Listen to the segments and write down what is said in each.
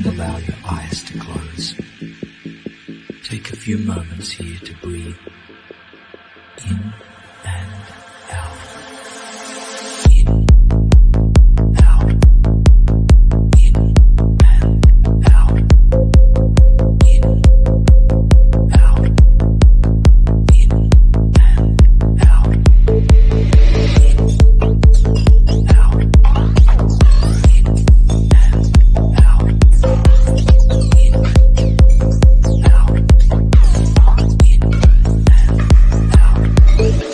allow your eyes to close. Take a few moments here to breathe in and out. In, out. In and out. In, out. In and out. In, out. In and out.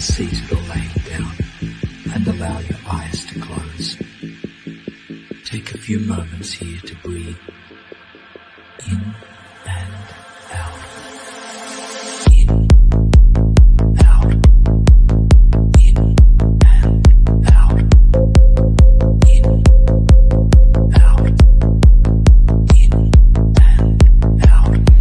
Seated or laying down, and allow your eyes to close. Take a few moments here to breathe in and out. In, out. In and out. In, out. In and out. In, out. In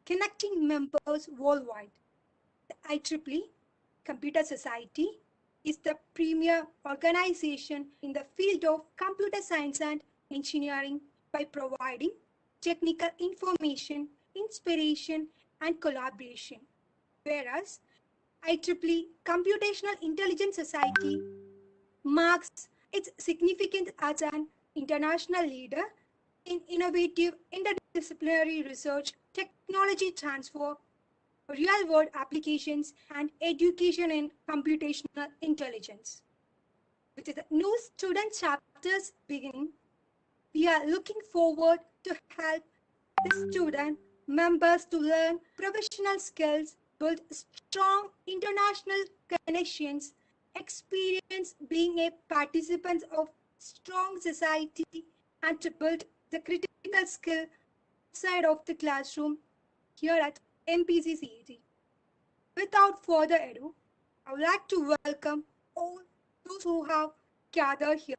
connecting members worldwide. The IEEE Computer Society is the premier organization in the field of computer science and engineering by providing technical information, inspiration, and collaboration. Whereas IEEE Computational Intelligence Society marks its significance as an international leader in innovative interdisciplinary research, technology transfer, real-world applications, and education in computational intelligence. With the new student chapters beginning, we are looking forward to help the student members to learn professional skills, build strong international connections, experience being a participant of strong society, and to build the critical skill outside of the classroom here at MBCCET. Without further ado, I would like to welcome all those who have gathered here.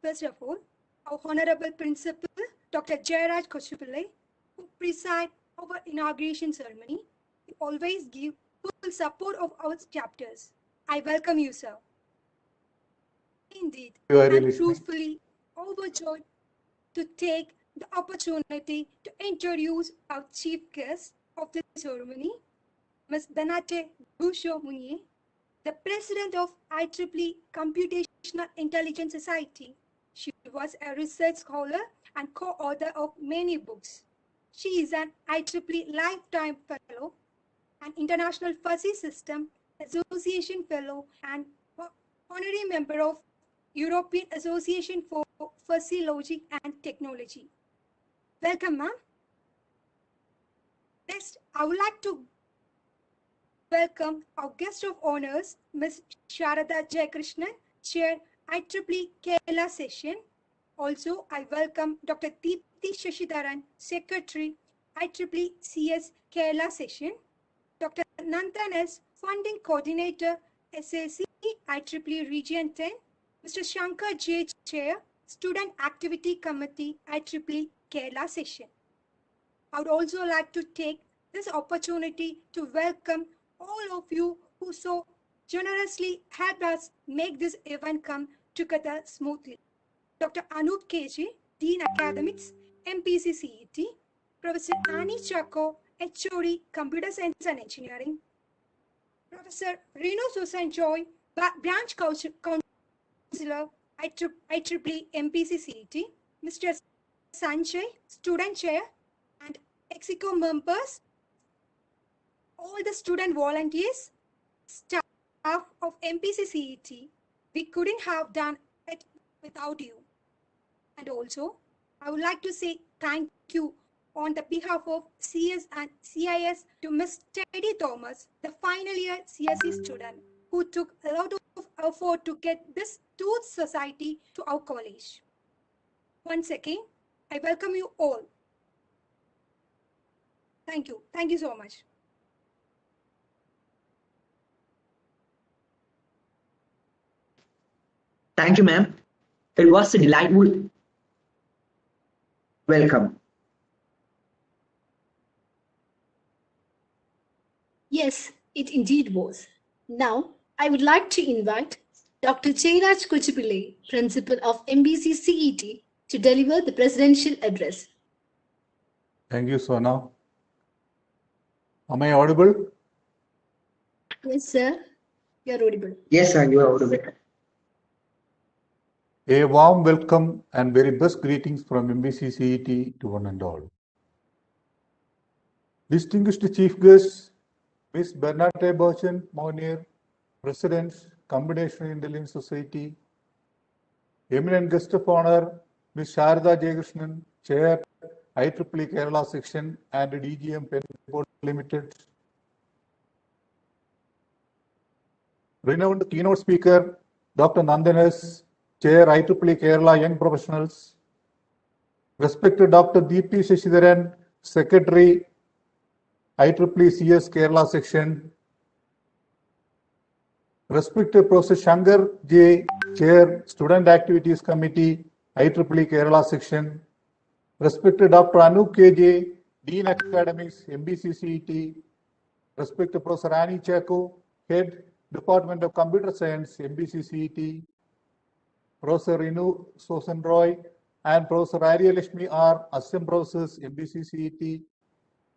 First of all, our Honorable Principal, Dr. Jairaj Kochupillai, who preside over inauguration ceremony, we always give full support of our chapters. I welcome you, sir. Indeed, I'm truthfully overjoyed to take the opportunity to introduce our chief guest of the ceremony, Ms. Benate Bouchot-Mounier, the president of IEEE Computational Intelligence Society. She was a research scholar and co-author of many books. She is an IEEE Lifetime Fellow, an International Fuzzy System Association Fellow, and honorary member of European Association for Fuzzy Logic and Technology. Welcome, ma'am. Next, I would like to welcome our guest of honors, Ms. Sharada Jayakrishnan, Chair IEEE Kerala Session. Also, I welcome Dr. Deepthi Shashidharan, Secretary, IEEE CS Kerala Session. Dr. Nandan S., Funding Coordinator, SAC, IEEE Region 10. Mr. Shankar J. Chair, Student Activity Committee, IEEE Kerala Session. I would also like to take this opportunity to welcome all of you who so generously helped us make this event come together smoothly. Dr. Anup KG, Dean Academics, MBCCET, Professor Annie Chacko, HOD, Computer Science and Engineering, Professor Reno Susan Joy, Branch Counselor, IEEE MBCCET, Mr. Sanjay, Student Chair, and EXICO members, all the student volunteers, staff of MBCCET. We couldn't have done it without you. And also, I would like to say thank you on the behalf of CS and CIS to Ms. Teddy Thomas, the final year CSE student, who took a lot of effort to get this tooth society to our college. Once again, I welcome you all. Thank you. Thank you so much. Thank you, ma'am. It was a delightful welcome. Yes, it indeed was. Now, I would like to invite Dr. Jairaj Kochupillai, Principal of MBCCET, to deliver the presidential address. Thank you, Sona. Am I audible? Yes, sir. You are audible. Yes, sir, you are audible. A warm welcome and very best greetings from MBCCET to one and all. Distinguished Chief Guests, Ms. Bernate Bouchot-Mounier, President, Computational Intelligence Society, eminent guest of honor, Ms. Sharada Jayakrishnan, Chair, IEEE Kerala Section and DGM Pen Limited, renowned keynote speaker, Dr. Nandan S., Chair, IEEE Kerala Young Professionals, respected Dr. Deepthi Shashidharan, Secretary, IEEE CS Kerala Section, respected Professor Shankar J., Chair, Student Activities Committee, IEEE Kerala Section, respected Dr. Anup KJ, Dean Academics, MBCCET, respected Professor Annie Chaco, Head, Department of Computer Science, MBCCET, Professor Renu Sosan Roy, and Professor Aryalakshmi R, Assistant Professors, MBCCET,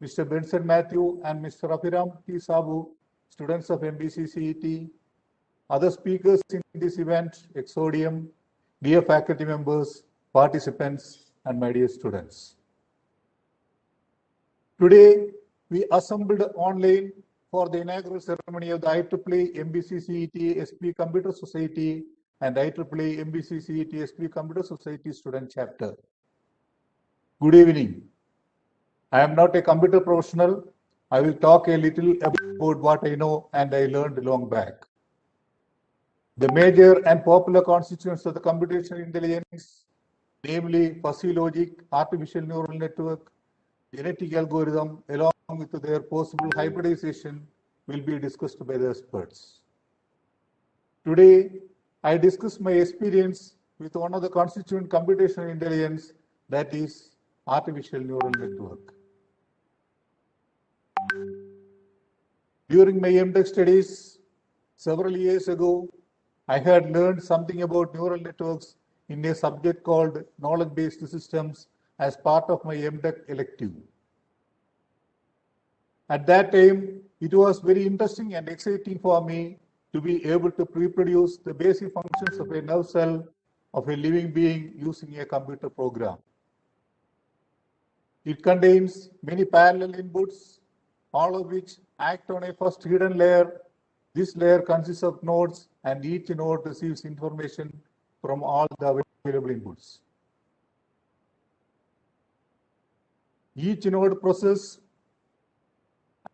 Mr. Benson Matthew and Mr. Apiram T. Sabu, students of MBCCET, other speakers in this event, Exodium, dear faculty members, participants, and my dear students. Today, we assembled online for the inaugural ceremony of the IEEE MBCCET SP Computer Society and IEEE MBCCET SP Computer Society Student Chapter. Good evening. I am not a computer professional. I will talk a little about what I know and I learned long back. The major and popular constituents of the computational intelligence, namely fuzzy logic, artificial neural network, genetic algorithm, along with their possible hybridization, will be discussed by the experts. Today, I discuss my experience with one of the constituent computational intelligence, that is artificial neural network. During my MTech studies several years ago, I had learned something about neural networks in a subject called knowledge-based systems as part of my MTech elective. At that time, it was very interesting and exciting for me to be able to reproduce the basic functions of a nerve cell of a living being using a computer program. It contains many parallel inputs, all of which act on a first hidden layer. This layer consists of nodes, and each node receives information from all the available inputs. Each node processes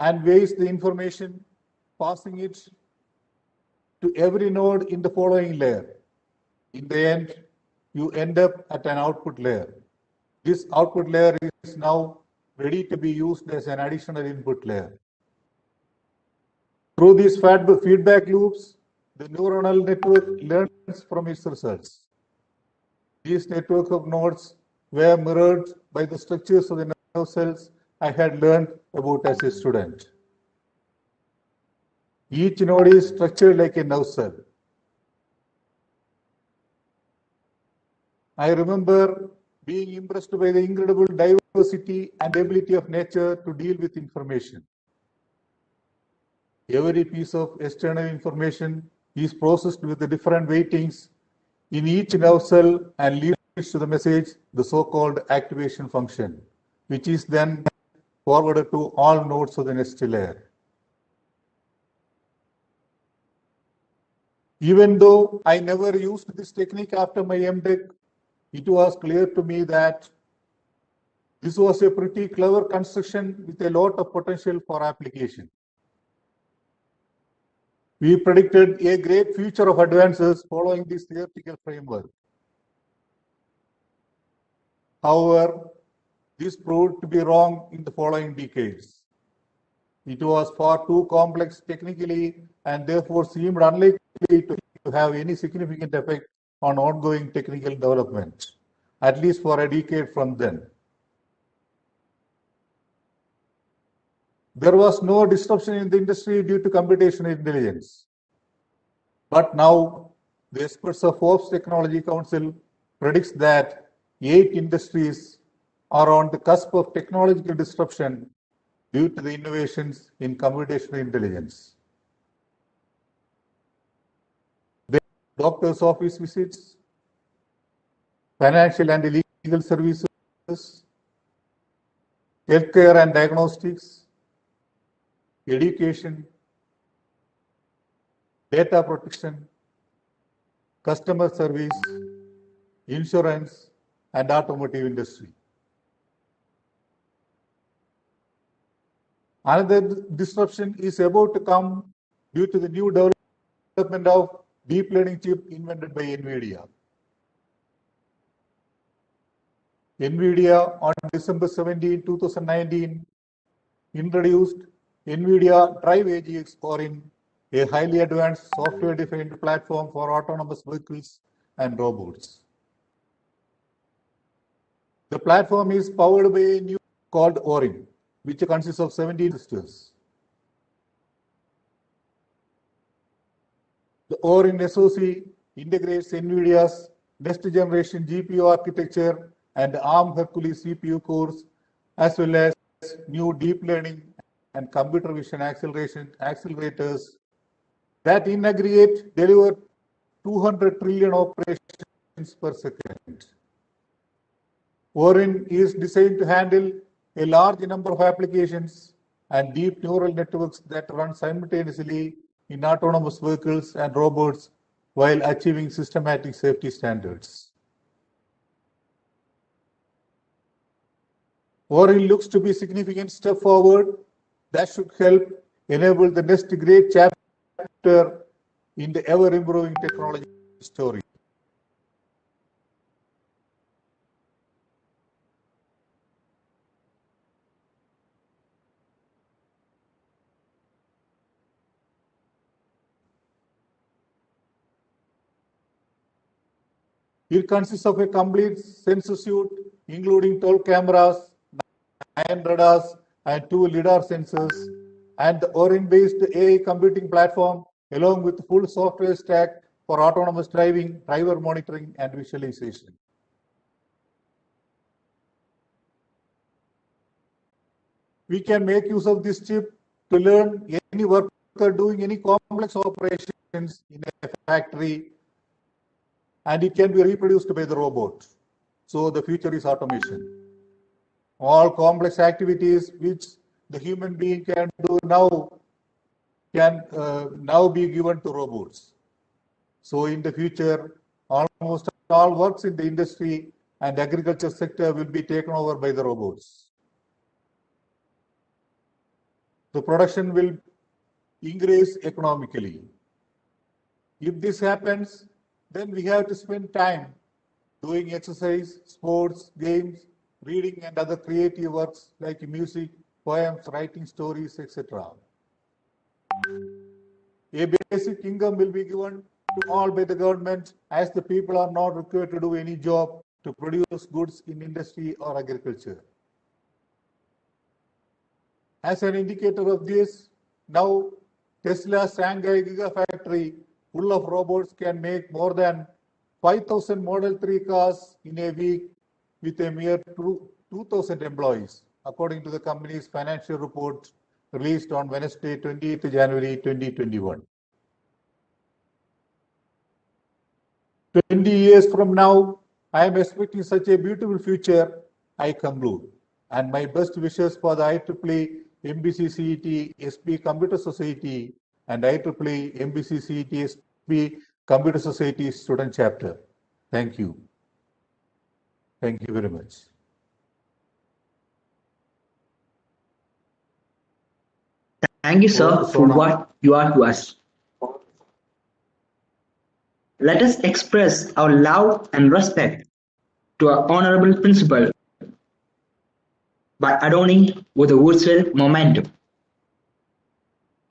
and weighs the information, passing it to every node in the following layer. In the end, you end up at an output layer. This output layer is now ready to be used as an additional input layer. Through these feedback loops, the neuronal network learns from its results. These networks of nodes were mirrored by the structures of the nerve cells I had learned about as a student. Each node is structured like a nerve cell. I remember being impressed by the incredible diversity and ability of nature to deal with information. Every piece of external information is processed with the different weightings in each nerve cell and leads to the message, the so-called activation function, which is then forwarded to all nodes of the next layer. Even though I never used this technique after my MTech, it was clear to me that this was a pretty clever construction with a lot of potential for application. We predicted a great future of advances following this theoretical framework. However, this proved to be wrong in the following decades. It was far too complex technically and therefore seemed unlikely to have any significant effect on ongoing technical development, at least for a decade from then. There was no disruption in the industry due to computational intelligence. But now, the experts of Forbes Technology Council predicts that 8 industries are on the cusp of technological disruption due to the innovations in computational intelligence. The doctor's office visits, financial and legal services, healthcare and diagnostics, education, data protection, customer service, insurance, and automotive industry. Another disruption is about to come due to the new development of deep learning chip invented by NVIDIA. NVIDIA on December 17, 2019 introduced NVIDIA Drive AGX Orin, a highly advanced software-defined platform for autonomous vehicles and robots. The platform is powered by a new called ORIN, which consists of 17 systems. The ORIN SoC integrates NVIDIA's next generation GPU architecture and ARM Hercules CPU cores, as well as new deep learning and computer vision accelerators that in aggregate deliver 200 trillion operations per second. ORIN is designed to handle a large number of applications and deep neural networks that run simultaneously in autonomous vehicles and robots while achieving systematic safety standards. ORIN looks to be a significant step forward that should help enable the next great chapter in the ever-improving technology story. It consists of a complete sensor suite, including 12 cameras, 9 radars, and 2 LiDAR sensors, and the ORIN-based AI computing platform, along with full software stack for autonomous driving, driver monitoring, and visualization. We can make use of this chip to learn any worker doing any complex operations in a factory, and it can be reproduced by the robot. So the future is automation. All complex activities which the human being can do now can now be given to robots. So in the future, almost all works in the industry and agriculture sector will be taken over by the robots. The production will increase economically. If this happens, then we have to spend time doing exercise, sports, games, reading and other creative works like music, poems, writing stories, etc. A basic income will be given to all by the government, as the people are not required to do any job to produce goods in industry or agriculture. As an indicator of this, now Tesla's Shanghai Gigafactory full of robots can make more than 5,000 Model 3 cars in a week with a mere 2,000 employees, according to the company's financial report released on Wednesday, 28th January 2021. 20 years from now, I am expecting such a beautiful future, I conclude. And my best wishes for the IEEE MBCCET SP Computer Society and IEEE MBCCET SP Computer Society Student Chapter. Thank you. Thank you very much. Thank you, sir, for what you are to us. Let us express our love and respect to our honorable principal by adorning with a virtual momentum.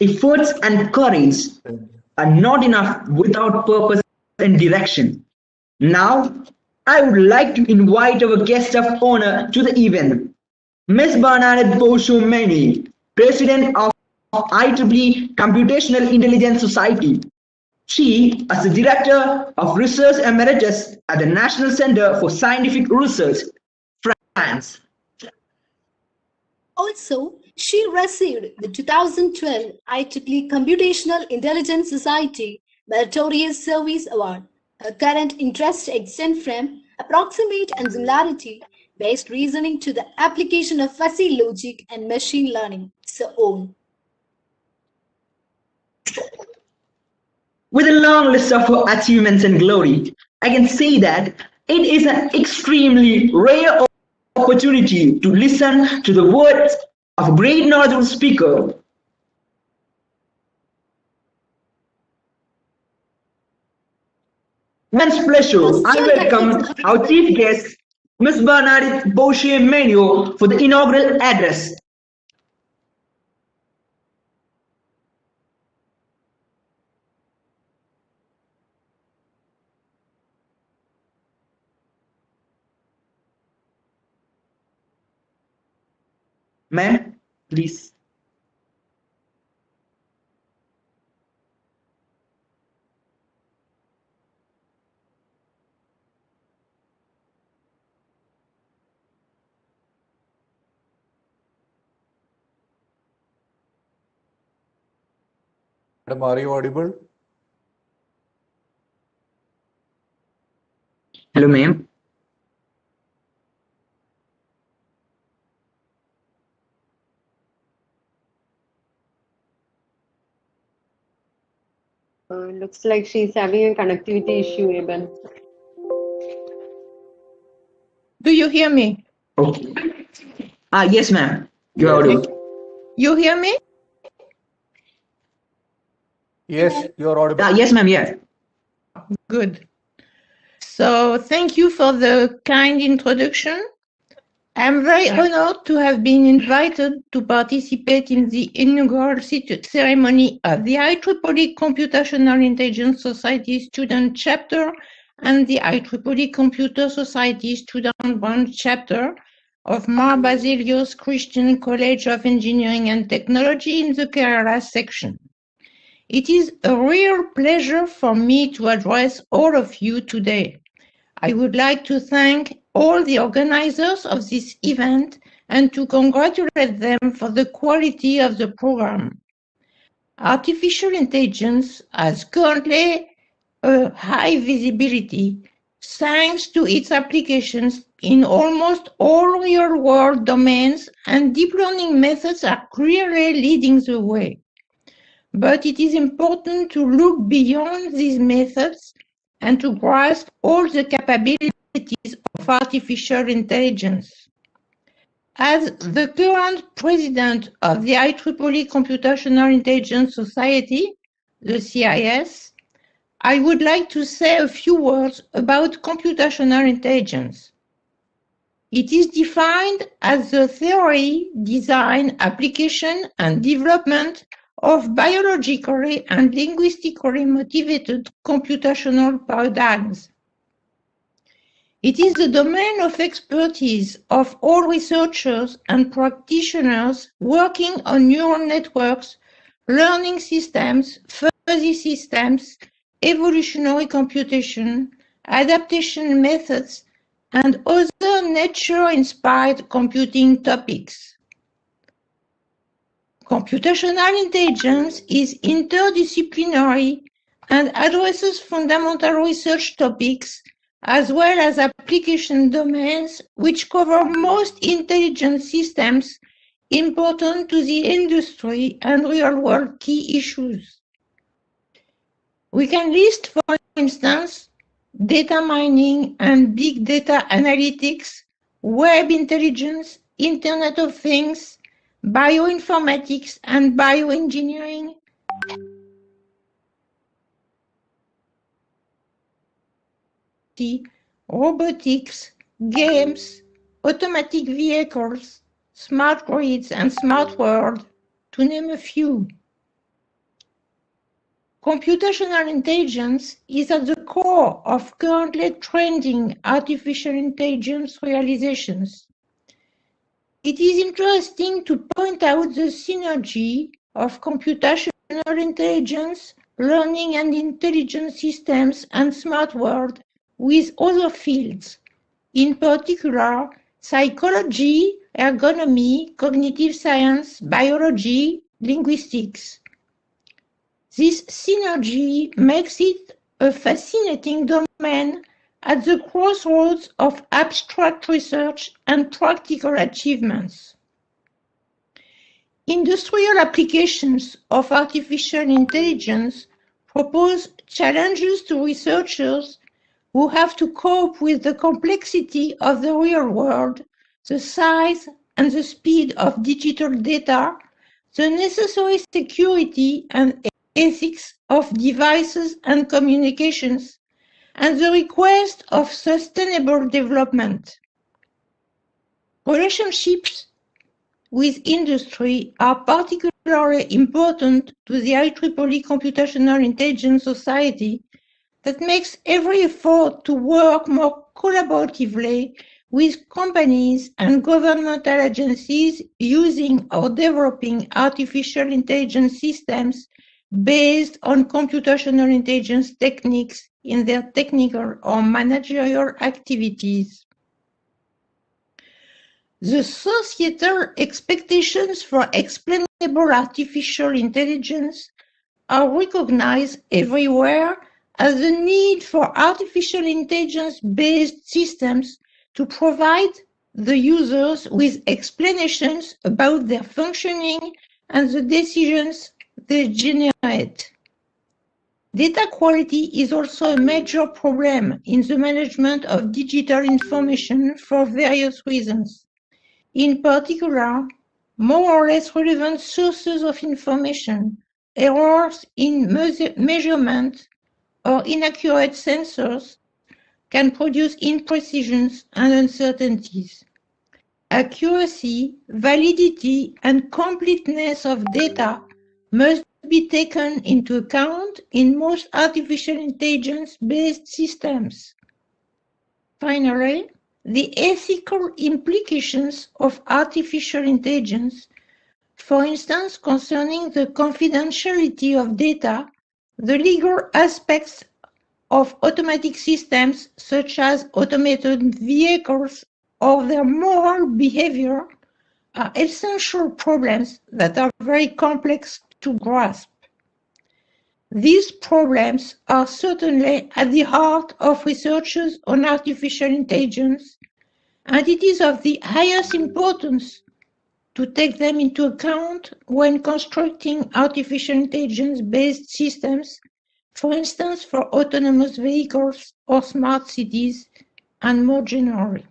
Efforts and courage are not enough without purpose and direction. Now, I would like to invite our guest of honor to the event, Ms. Bernadette Beauchesne, President of IEEE Computational Intelligence Society. She is the Director of Research Emeritus at the National Center for Scientific Research, France. Also, she received the 2012 IEEE Computational Intelligence Society Meritorious Service Award. Her current interests extend from approximate and similarity-based reasoning to the application of fuzzy logic and machine learning, so on. With a long list of her achievements and glory, I can say that it is an extremely rare opportunity to listen to the words of a great knowledgeable speaker. Immense pleasure, I welcome our chief guest, Ms. Bernadette Beauchesne for the inaugural address. Ma'am, please. Madam, are you audible? Hello, ma'am. Looks like she's having a connectivity issue, Eben. Do you hear me? Okay. Yes, ma'am. You are Yes. audible. You hear me? Yes, you are audible. Yes, ma'am. Yeah. Good. So thank you for the kind introduction. I'm very honored to have been invited to participate in the inaugural ceremony of the IEEE Computational Intelligence Society Student Chapter and the IEEE Computer Society Student Branch Chapter of Mar Basilios Christian College of Engineering and Technology in the Kerala section. It is a real pleasure for me to address all of you today. I would like to thank all the organizers of this event and to congratulate them for the quality of the program. Artificial intelligence has currently a high visibility thanks to its applications in almost all real-world domains, and deep learning methods are clearly leading the way. But it is important to look beyond these methods and to grasp all the capabilities of artificial intelligence. As the current president of the IEEE Computational Intelligence Society, the CIS, I would like to say a few words about computational intelligence. It is defined as the theory, design, application, and development of biologically and linguistically motivated computational paradigms. It is the domain of expertise of all researchers and practitioners working on neural networks, learning systems, fuzzy systems, evolutionary computation, adaptation methods, and other nature-inspired computing topics. Computational intelligence is interdisciplinary and addresses fundamental research topics as well as application domains which cover most intelligent systems important to the industry and real-world key issues. We can list, for instance, data mining and big data analytics, web intelligence, Internet of Things, bioinformatics and bioengineering, robotics, games, automatic vehicles, smart grids and smart world, to name a few. Computational intelligence is at the core of currently trending artificial intelligence realizations. It is interesting to point out the synergy of computational intelligence, learning and intelligent systems, and smart world with other fields, in particular psychology, ergonomy, cognitive science, biology, linguistics. This synergy makes it a fascinating domain at the crossroads of abstract research and practical achievements. Industrial applications of artificial intelligence propose challenges to researchers who have to cope with the complexity of the real world, the size and the speed of digital data, the necessary security and ethics of devices and communications, and the request of sustainable development. Relationships with industry are particularly important to the IEEE Computational Intelligence Society that makes every effort to work more collaboratively with companies and governmental agencies using or developing artificial intelligence systems based on computational intelligence techniques in their technical or managerial activities. The societal expectations for explainable artificial intelligence are recognized everywhere as the need for artificial intelligence-based systems to provide the users with explanations about their functioning and the decisions they generate. Data quality is also a major problem in the management of digital information for various reasons. In particular, more or less relevant sources of information, errors in measurement, or inaccurate sensors can produce imprecisions and uncertainties. Accuracy, validity, and completeness of data must be taken into account in most artificial intelligence-based systems. Finally, the ethical implications of artificial intelligence, for instance concerning the confidentiality of data, the legal aspects of automatic systems such as automated vehicles or their moral behavior are essential problems that are very complex to grasp. These problems are certainly at the heart of researches on artificial intelligence, and it is of the highest importance to take them into account when constructing artificial intelligence-based systems, for instance for autonomous vehicles or smart cities, and more generally.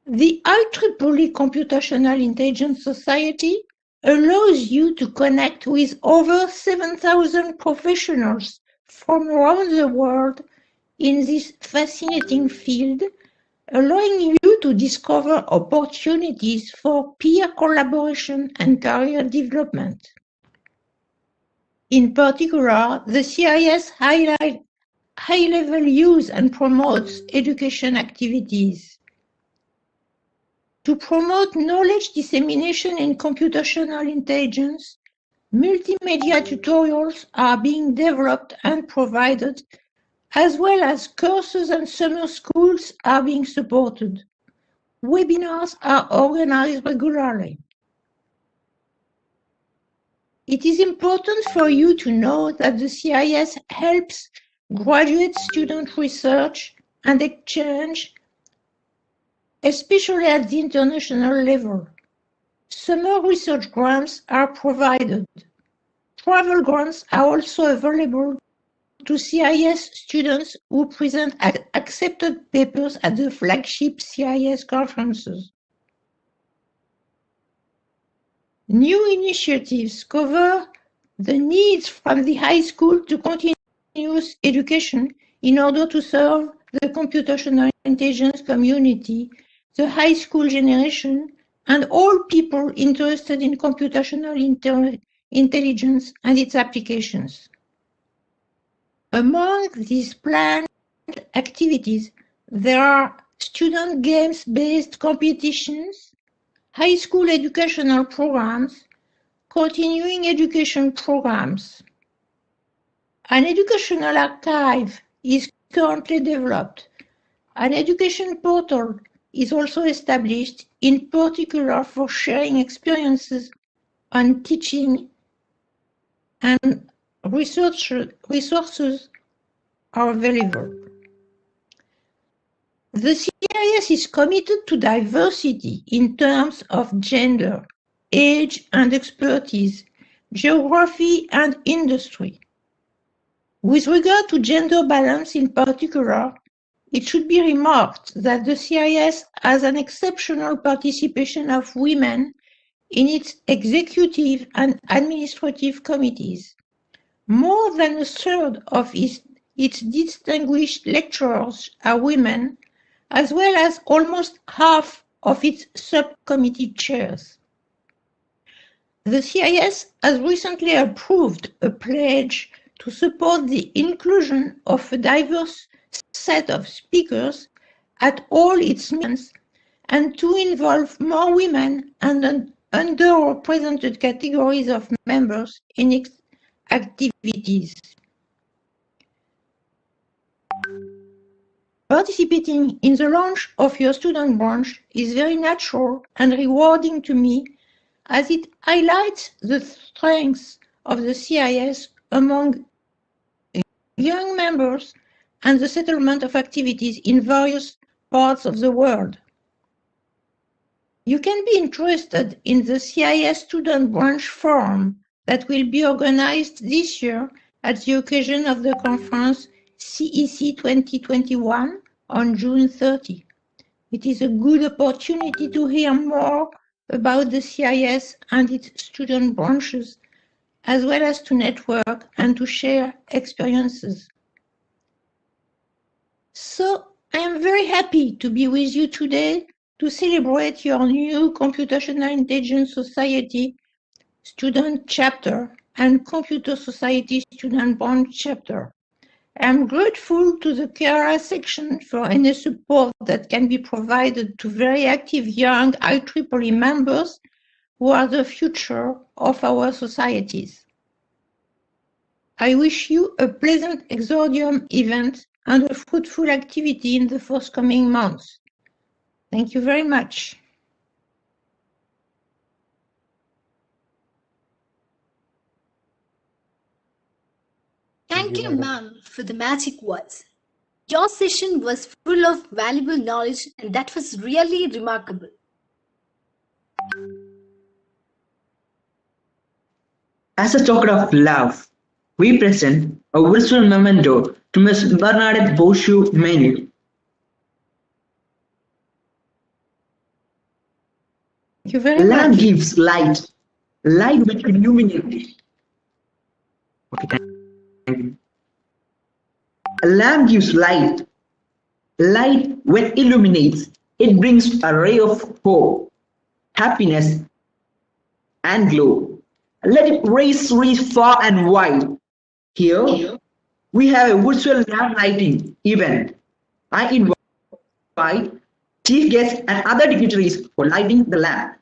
The IEEE Computational Intelligence Society allows you to connect with over 7,000 professionals from around the world in this fascinating field, allowing you to discover opportunities for peer collaboration and career development. In particular, the CIS highlights high-level use and promotes education activities. To promote knowledge dissemination in computational intelligence, multimedia tutorials are being developed and provided, as well as courses and summer schools are being supported. Webinars are organized regularly. It is important for you to know that the CIS helps graduate student research and exchange, especially at the international level. Summer research grants are provided. Travel grants are also available to CIS students who present accepted papers at the flagship CIS conferences. New initiatives cover the needs from the high school to continuous education in order to serve the computational intelligence community, the high school generation, and all people interested in computational intelligence and its applications. Among these planned activities, there are student games-based competitions, high school educational programs, continuing education programs. An educational archive is currently developed. An education portal is also established, in particular for sharing experiences on teaching, and resources are available. The CIS is committed to diversity in terms of gender, age and expertise, geography and industry. With regard to gender balance in particular, it should be remarked that the CIS has an exceptional participation of women in its executive and administrative committees. More than a third of its distinguished lecturers are women, as well as almost half of its subcommittee chairs. The CIS has recently approved a pledge to support the inclusion of a diverse set of speakers at all its means and to involve more women and underrepresented categories of members in its activities. Participating in the launch of your student branch is very natural and rewarding to me, as it highlights the strengths of the CIS among young members and the settlement of activities in various parts of the world. You can be interested in the CIS Student Branch Forum that will be organized this year at the occasion of the conference CEC 2021 on June 30. It is a good opportunity to hear more about the CIS and its student branches, as well as to network and to share experiences. So I am very happy to be with you today to celebrate your new Computational Intelligence Society student chapter and Computer Society student branch chapter. I am grateful to the Kerala section for any support that can be provided to very active young IEEE members who are the future of our societies. I wish you a pleasant Exordium event and a fruitful activity in the forthcoming months. Thank you very much. Thank you, ma'am, for the magic words. Your session was full of valuable knowledge, and that was really remarkable. As a token of love, we present a virtual memento to Ms. Bernadette Beauchou-Menu. Thank you very Lamp much. gives light, light will illuminate. Okay, thank you. A lamp gives light, light when illuminates, it brings a ray of hope, happiness, and glow. Let it reach far and wide. Here, we have a virtual lamp lighting event. I invite chief guests and other dignitaries for lighting the lamp.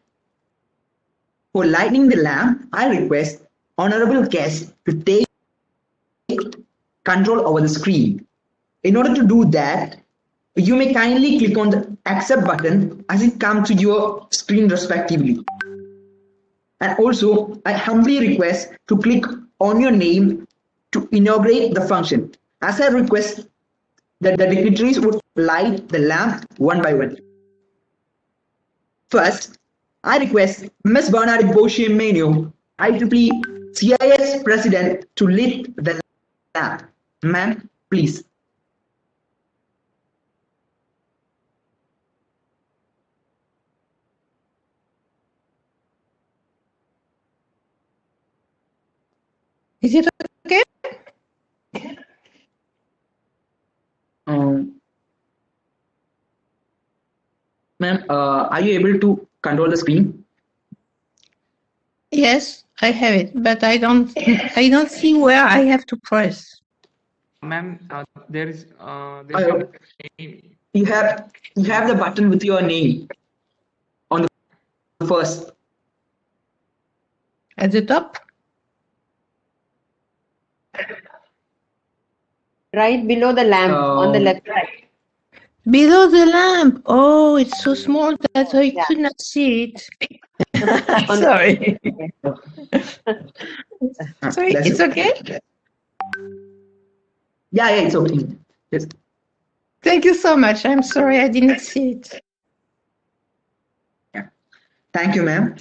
For lighting the lamp, I request honorable guests to take control over the screen. In order to do that, you may kindly click on the accept button as it comes to your screen respectively. And also, I humbly request to click on your name to inaugurate the function, as I request that the dignitaries would light the lamp one by one. First, I request Ms. Bernadette Beauchou-Menu, IEEE CIS President, to lit the lamp. Ma'am, please. Is it okay? Ma'am, are you able to control the screen? Yes, I have it, but I don't see where I have to press. Ma'am, there is you have the button with your name on the first. At the top? Right below the lamp on the left side. Below the lamp. Oh, it's so small that I could not see it. Sorry. Sorry, it's okay? Yeah, it's okay. Yes. Thank you so much. I'm sorry I didn't see it. Yeah. Thank you, ma'am.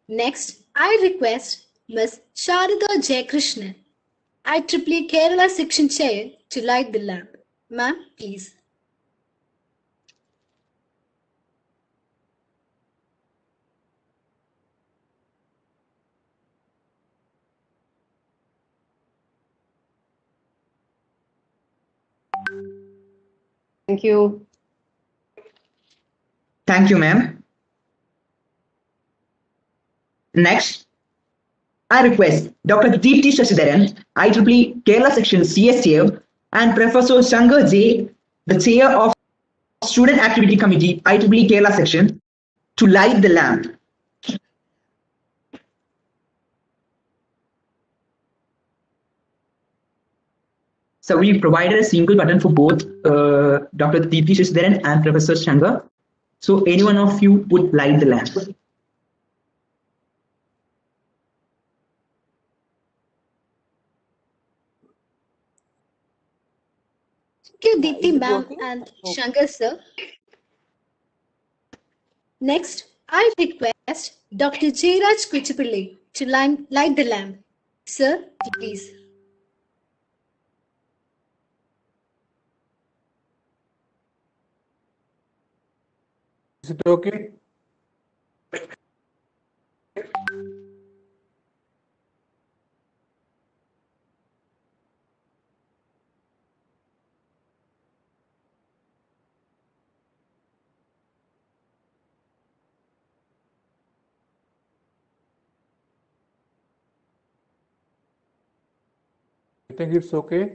Next, I request Ms. Sharada Jayakrishnan, IEEE Kerala Section Chair, to light the lamp. Ma'am, please. Thank you. Thank you, ma'am. Next, I request Dr. Deepti Shashidharan, IEEE Kerala Section CS Chair, and Professor Shankar J, the Chair of Student Activity Committee, IEEE Kerala section, to light the lamp. So we provided a single button for both Dr. Deepthi Shishidharan and Professor Shankar. So any one of you would light the lamp. Thank you, Deepthi ma'am and Shankar sir. Next, I request Dr. Jairaj Kuchipilli to light the lamp. Sir, please. Is it okay? I think it's okay.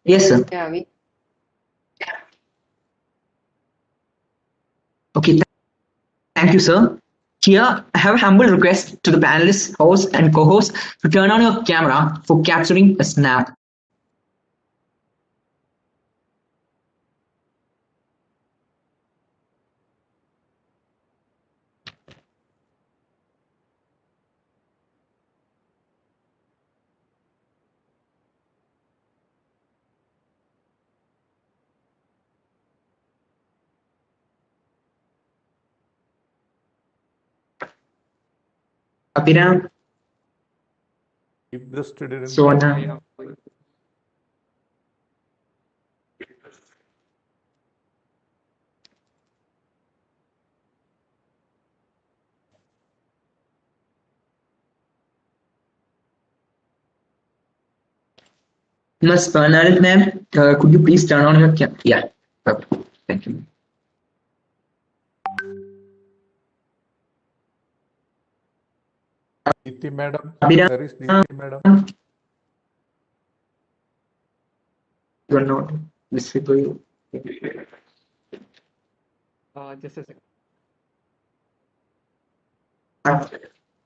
Yes, sir. Yeah, Okay, thank you, sir. Here, I have a humble request to the panelists, hosts, and co-hosts to turn on your camera for capturing a snap. Abhiram, If the student Sona, Ms. Bernadette, ma'am, could you please turn on your camera? Yeah, perfect. Thank you. Deepthi madam, Abhiram, there is Deepthi madam. you are not visible. Just a second.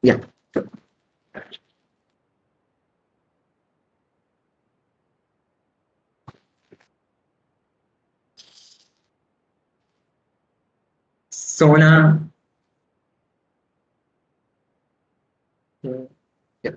Yeah. Sona. Yeah.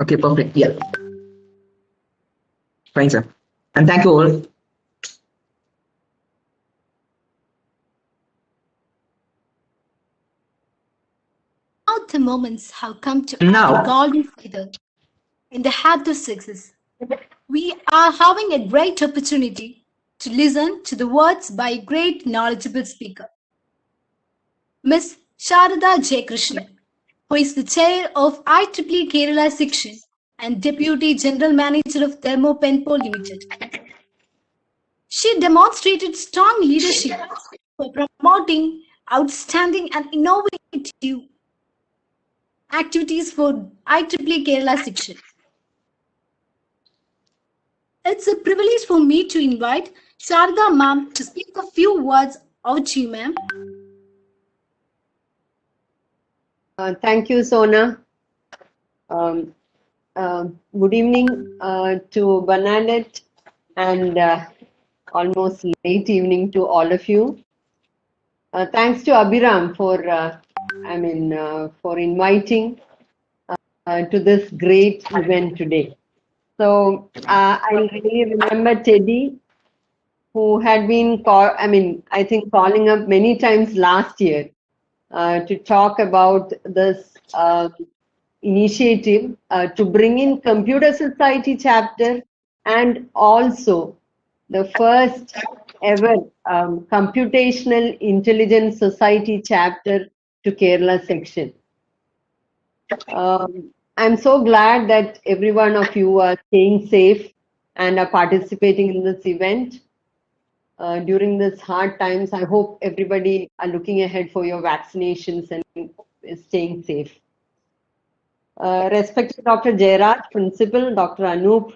Okay, perfect. Yeah. Fine, sir. And thank you all. Now the moments have come to Now, add golden feather in the hat of success. We are having a great opportunity to listen to the words by a great knowledgeable speaker, Ms. Sharada J. Krishnan, who is the chair of IEEE Kerala section and Deputy General Manager of Thermo Penpo Limited. She demonstrated strong leadership for promoting outstanding and innovative activities for IEEE Kerala section. It's a privilege for me to invite Sharda ma'am to speak a few words. Over to you, ma'am. Thank you, Sona. Good evening to Bernadette and almost late evening to all of you. Thanks to Abhiram for, for inviting to this great event today. So I really remember Teddy, who had been, I think calling up many times last year to talk about this initiative to bring in Computer Society chapter and also the first ever Computational Intelligence Society chapter to Kerala section. I'm so glad that every one of you are staying safe and are participating in this event. During this hard times, I hope everybody are looking ahead for your vaccinations and staying safe. Respected Dr. Jairaj, Principal, Dr. Anoop,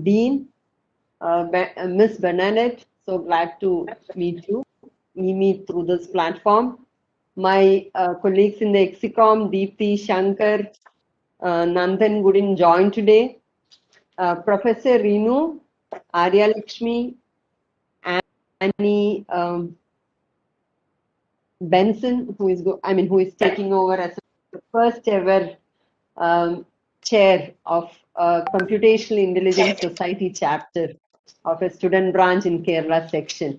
Dean, Miss Bernadette, so glad to meet you. We meet through this platform. My colleagues in the Exicom, Deepthi, Shankar, Nandan couldn't join today. Professor Renu, Arya Lakshmi, Annie Benson, who is taking over as the first ever chair of Computational Intelligence Society chapter of a student branch in Kerala section.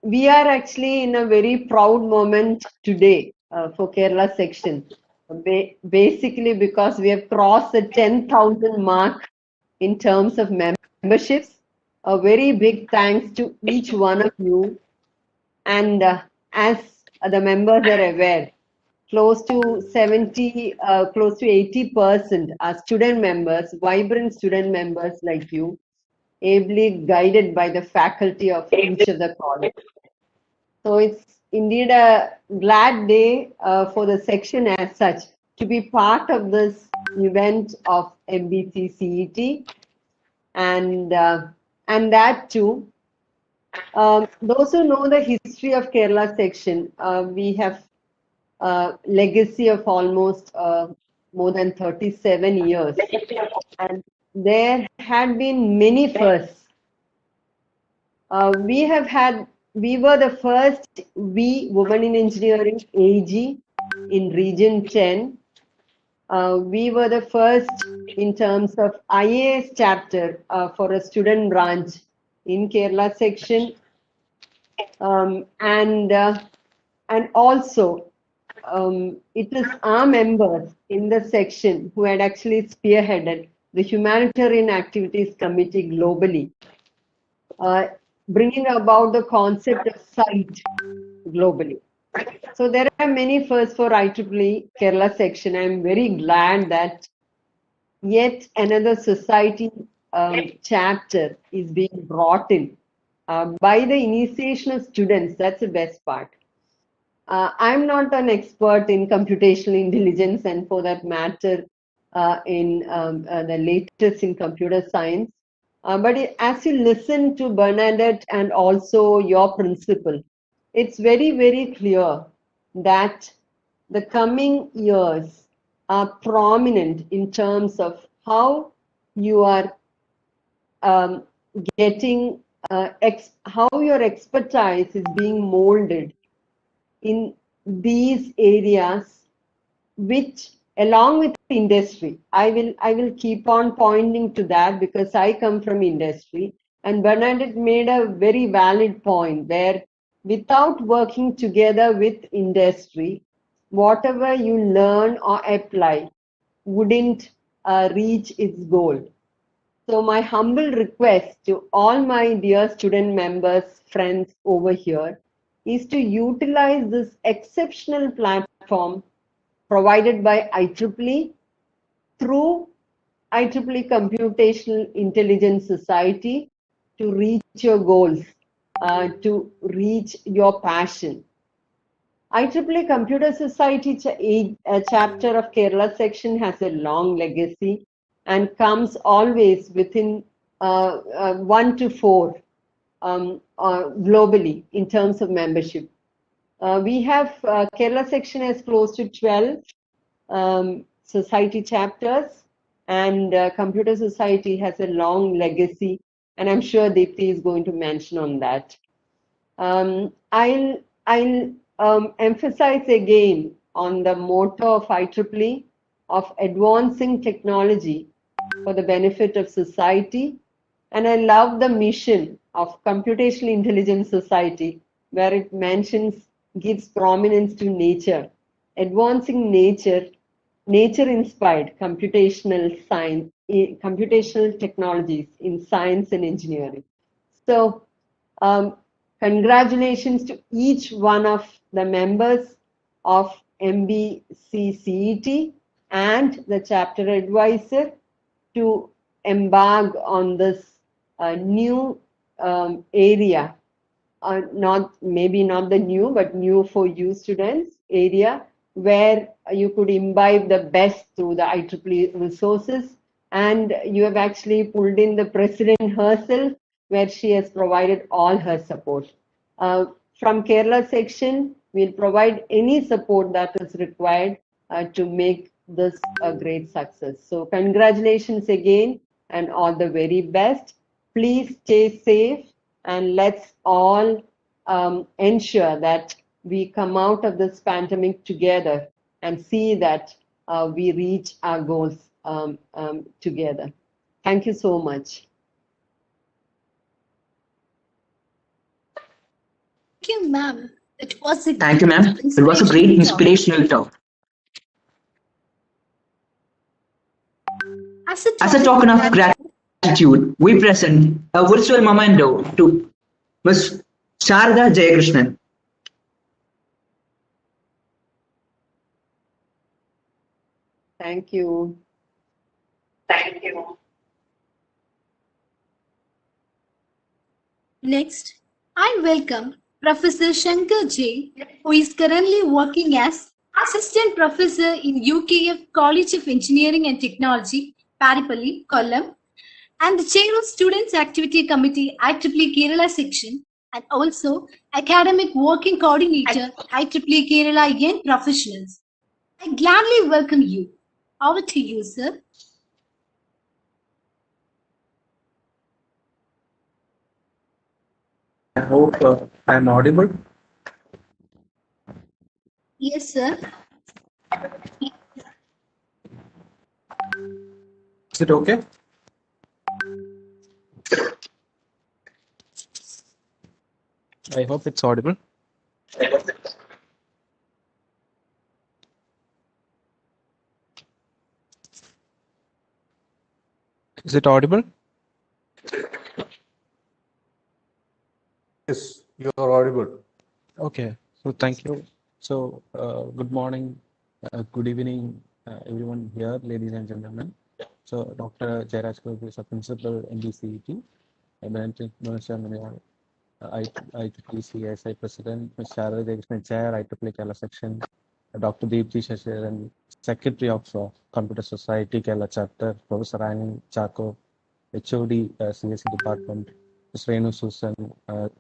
We are actually in a very proud moment today for Kerala section. Basically because we have crossed the 10,000 mark in terms of memberships. A very big thanks to each one of you. And as the members are aware, close to 80% are student members, vibrant student members like you, ably guided by the faculty of each of the colleges. So it's indeed a glad day for the section as such to be part of this event of MBCCET, and that too. Those who know the history of Kerala section, we have a legacy of almost more than 37 years, and there had been many firsts. We were the first Women in Engineering AG in Region 10. We were the first in terms of IAS chapter for a student branch in Kerala section. And also, it is our members in the section who had actually spearheaded the Humanitarian Activities Committee globally, bringing about the concept of CIS globally. So there are many firsts for IEEE Kerala section. I'm very glad that yet another society chapter is being brought in by the initiation of students. That's the best part. I'm not an expert in computational intelligence, and for that matter, in the latest in computer science. But as you listen to Bernadette and also your principal, it's very, very clear that the coming years are prominent in terms of how you are getting, how your expertise is being molded in these areas, which along with industry, I will keep on pointing to that because I come from industry, and Bernadette made a very valid point where without working together with industry, whatever you learn or apply wouldn't reach its goal. So my humble request to all my dear student members, friends over here, is to utilize this exceptional platform provided by IEEE through IEEE Computational Intelligence Society to reach your goals, to reach your passion. IEEE Computer Society chapter of Kerala section has a long legacy and comes always within 1 to 4 globally in terms of membership. We have Kerala section has close to 12 society chapters, and Computer Society has a long legacy, and I'm sure Deepthi is going to mention on that. I'll emphasize again on the motto of IEEE of advancing technology for the benefit of society, and I love the mission of Computational Intelligence Society where it mentions, gives prominence to nature, advancing nature inspired computational science, computational technologies in science and engineering. So congratulations to each one of the members of MBCCET and the chapter advisor to embark on this new area, maybe not the new, but new for you students area, where you could imbibe the best through the IEEE resources. And you have actually pulled in the president herself, where she has provided all her support. From Kerala section, we'll provide any support that is required to make this a great success. So congratulations again and all the very best. Please stay safe and let's all ensure that we come out of this pandemic together and see that we reach our goals together. Thank you so much. Thank you, ma'am. It was a Thank you, ma'am. It was a great inspirational talk. As a token of gratitude, we present a virtual memento to Ms. Sharada Jayakrishnan. Thank you. Thank you. Next, I welcome Professor Shankar J, who is currently working as Assistant Professor in UKF College of Engineering and Technology, Paripalli, Kollam, and the Chair of Students Activity Committee, IEEE Kerala Section, and also Academic Working Coordinator, IEEE Kerala Young Professionals. I gladly welcome you. Over to you, sir. I hope I'm audible. Yes, sir. Is it okay? I hope it's audible. Is it audible? Yes, you are audible. Okay, so thank you. So good morning, good evening, everyone here, ladies and gentlemen. So Dr. Jairaj Kogi is a principal MBCCET, IEEE CIS President, Ms. Sharada Jayakrishnan Chair, IEEE Kerala Section, Dr. Deepthi Shashiran, Secretary of Computer Society Kerala Chapter, Professor Annie Chako, HOD CSE Department, Ms. Renu Susan,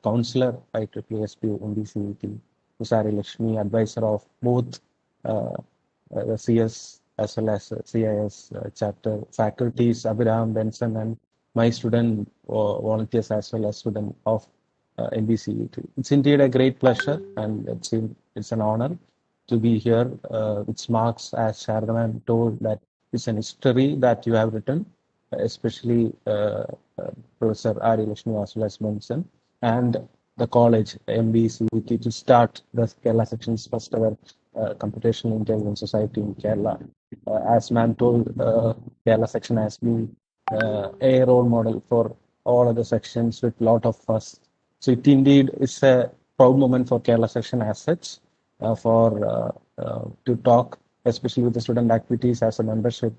Counselor IEEE SPU MBCCET, Ms. Ari Lakshmi, Advisor of both the CS as well as CIS chapter, faculties, Abhiram, Benson, and my student volunteers as well as student of MBCCET. It's indeed a great pleasure and it's an honor to be here, which marks, as Shardaman told, that it's an history that you have written, especially Professor Ari Lakshmi as well as Benson, and the college, MBCCET, to start the Kerala section's first ever Computational Intelligence Society in Kerala. As ma'am told, Kerala section has been a role model for all other sections with lot of fuss. So it indeed is a proud moment for Kerala section as such, to talk, especially with the student activities as a membership.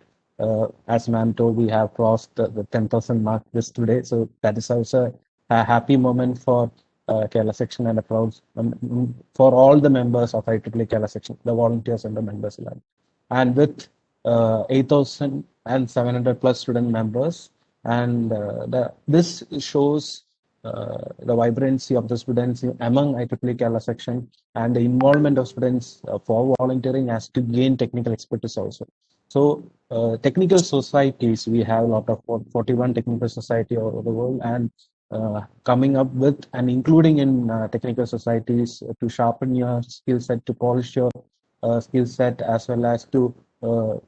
As ma'am told, we have crossed the 10,000 mark just today. So that is also a happy moment for Kerala section and a proud for all the members of IEEE Kerala section, the volunteers and the members alike. And with 8,700 plus student members, and this shows the vibrancy of the students among IEEE Kerala section and the involvement of students for volunteering as to gain technical expertise also. So technical societies, we have a lot of 41 technical society all over the world, and coming up with and including in technical societies to sharpen your skill set, to polish your skill set, as well as to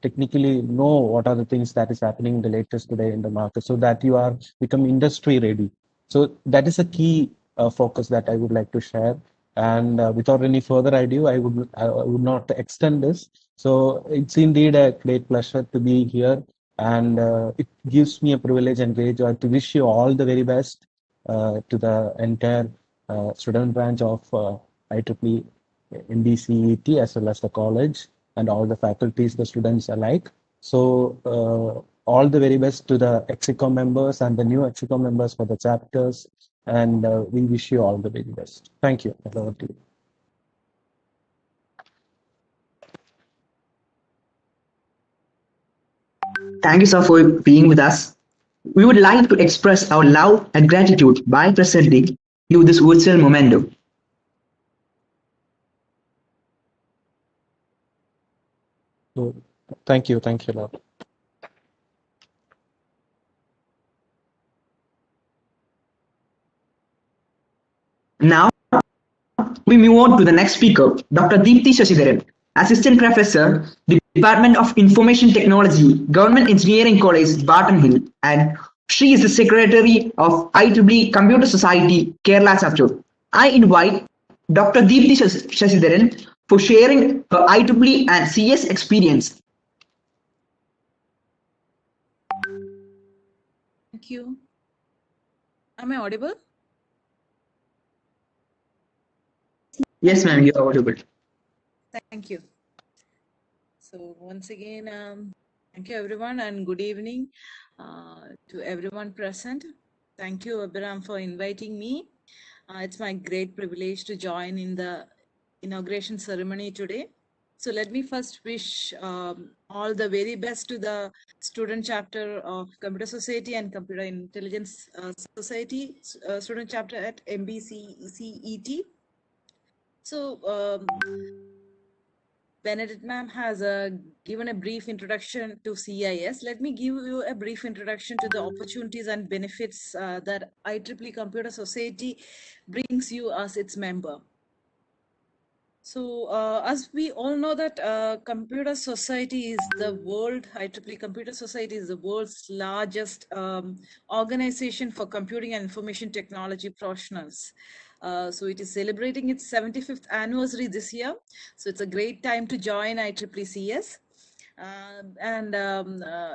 technically know what are the things that is happening in the latest today in the market, so that you are become industry ready. So that is a key focus that I would like to share. And without any further ado, I would not extend this. So it's indeed a great pleasure to be here, and it gives me a privilege and great joy to wish you all the very best to the entire student branch of IEEE MBCCET as well as the college. and all the faculties, the students alike. So all the very best to the EXICOM members and the new EXICOM members for the chapters, and we wish you all the very best. Thank you. Over to you. Thank you, sir, for being with us. We would like to express our love and gratitude by presenting you this virtual memento. So, thank you, Lord. Now, we move on to the next speaker, Dr. Deepthi Shashidharan, Assistant Professor, Department of Information Technology, Government Engineering College, Barton Hill, and she is the Secretary of IEEE Computer Society, Kerala chapter. I invite Dr. Deepthi Shashidharan for sharing her IEEE and CIS experience. Thank you. Am I audible? Yes, ma'am, you are audible. Thank you. So once again, thank you everyone and good evening to everyone present. Thank you, Abiram, for inviting me. It's my great privilege to join in the inauguration ceremony today. So let me first wish all the very best to the student chapter of Computer Society and Computer Intelligence Society student chapter at MBCCET. So Benedict ma'am has given a brief introduction to CIS. Let me give you a brief introduction to the opportunities and benefits that IEEE Computer Society brings you as its member. So as we all know that Computer Society is the world, IEEE Computer Society is the world's largest organization for computing and information technology professionals. So it is celebrating its 75th anniversary this year. So it's a great time to join IEEE CS.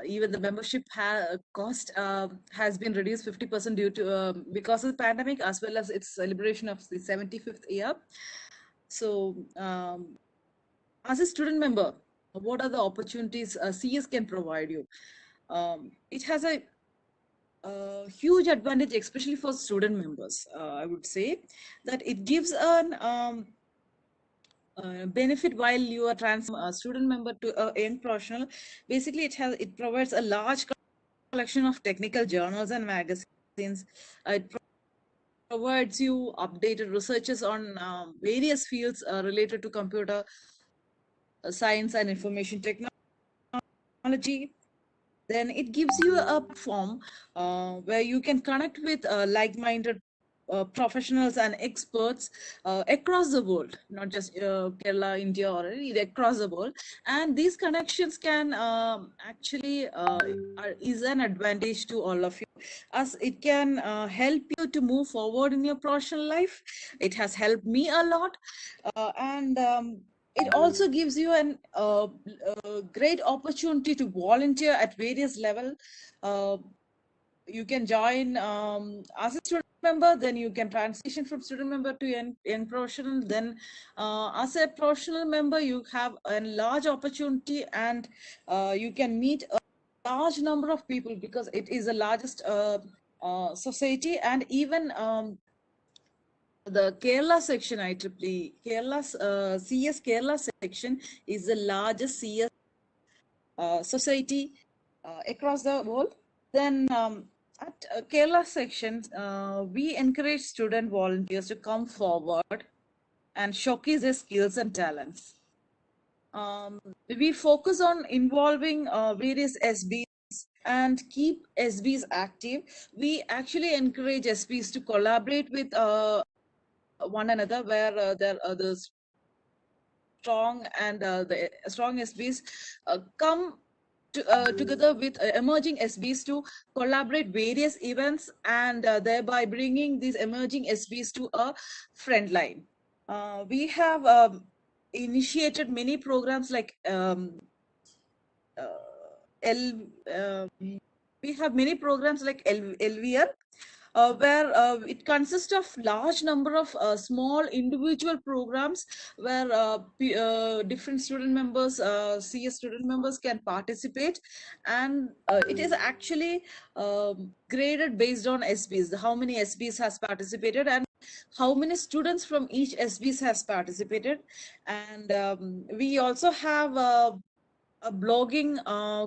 Even the membership cost has been reduced 50% due to because of the pandemic, as well as its celebration of the 75th year. So as a student member, what are the opportunities CS can provide you? It has a huge advantage, especially for student members. I would say that it gives an benefit while you are transferring a student member to a young professional. Basically, it provides a large collection of technical journals and magazines. It provides you updated researches on various fields related to computer science and information technology. Then it gives you a platform where you can connect with like-minded professionals and experts across the world, not just Kerala, India, or across the world. And these connections can actually is an advantage to all of you, as it can help you to move forward in your professional life. It has helped me a lot, it also gives you a great opportunity to volunteer at various levels. You can join as a student member, then you can transition from student member to young professional. Then as a professional member, you have a large opportunity, and you can meet a large number of people, because it is the largest society. And even the Kerala section, IEEE Kerala's CS Kerala section is the largest CS society across the world. Then at Kerala section, we encourage student volunteers to come forward and showcase their skills and talents. We focus on involving various SBs and keep SBs active. We actually encourage SBs to collaborate with one another, where there are the strong and the strong SBs come together with emerging SBs to collaborate various events, and thereby bringing these emerging SBs to a front line. We have initiated many programs like we have many programs like LVR, where it consists of large number of small individual programs where different student members, CS student members can participate, and it is actually graded based on SBs, how many SBs has participated and how many students from each SBs has participated. And we also have a blogging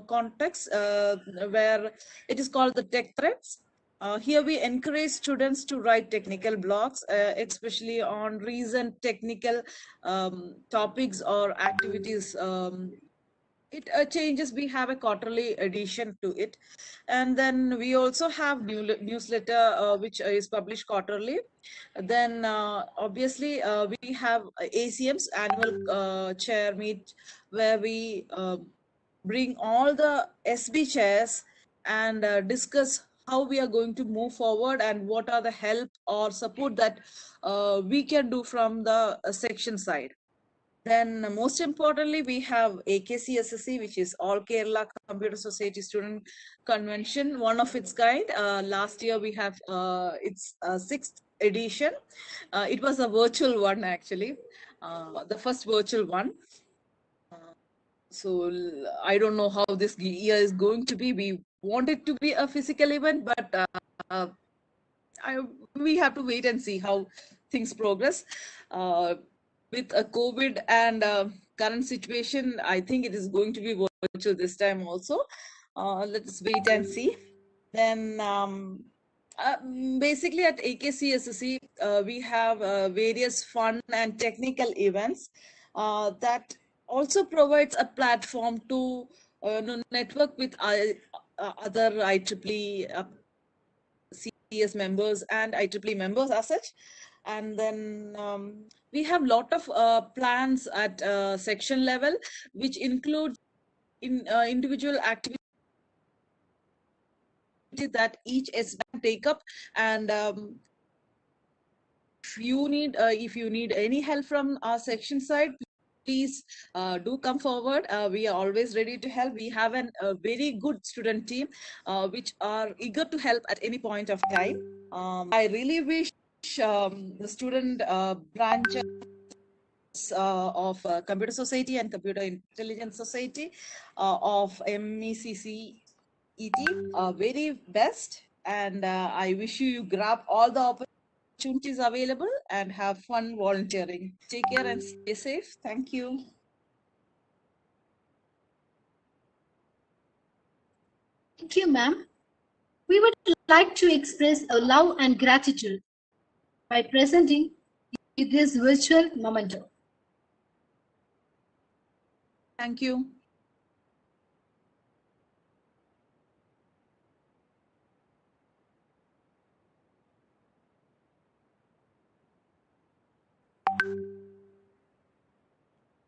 context where it is called the tech threads. Here we encourage students to write technical blogs, especially on recent technical topics or activities. It changes. We have a quarterly edition to it, and then we also have newsletter which is published quarterly. Then obviously we have ACM's annual chair meet, where we bring all the SB chairs and discuss how we are going to move forward and what are the help or support that we can do from the section side. Then most importantly, we have AKCSSC, which is All Kerala Computer Society Student Convention, one of its kind. Last year we have its 6th edition. It was a virtual one actually, the first virtual one. So I don't know how this year is going to be. We want it to be a physical event, but we have to wait and see how things progress. With a COVID and current situation, I think it is going to be virtual this time also. Let's wait and see. Then basically at AKCSSC, we have various fun and technical events that also provides a platform to network with other IEEE CIS members and IEEE members as such. And then we have lot of plans at section level, which include individual activities that each SBAN take up. And if you need any help from our section side, please do come forward. We are always ready to help. We have a very good student team which are eager to help at any point of time. I really wish the student branches of Computer Society and Computer Intelligence Society of MBCCET very best, and I wish you grab all the opportunities available and have fun volunteering. Take care and stay safe. Thank you. Thank you, ma'am. We would like to express our love and gratitude by presenting you this virtual memento. Thank you.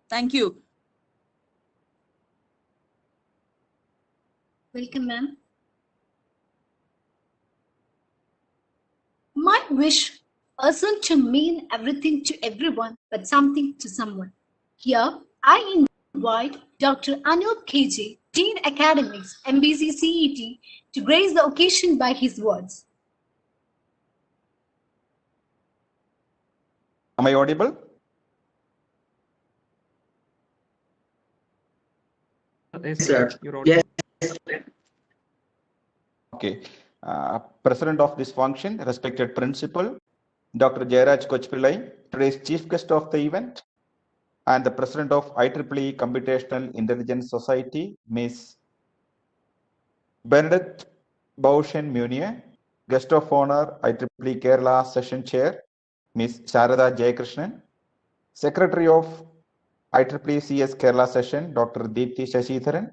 Thank you. Welcome, ma'am. My wish isn't to mean everything to everyone, but something to someone. Here, I invite Dr. Anup KJ, Dean Academics, MBCCET, to grace the occasion by his words. Am I audible? Yes, sir. You're audible. Yes. Okay. President of this function, respected principal, Dr. Jairaj Kochpillai, today's chief guest of the event, and the president of IEEE Computational Intelligence Society, Ms. Bernadette Bhaushan Munier, guest of honor, IEEE Kerala Session Chair, Ms. Sharada Jayakrishnan, Secretary of IEEE CS Kerala Session, Dr. Deepthi Shashidharan,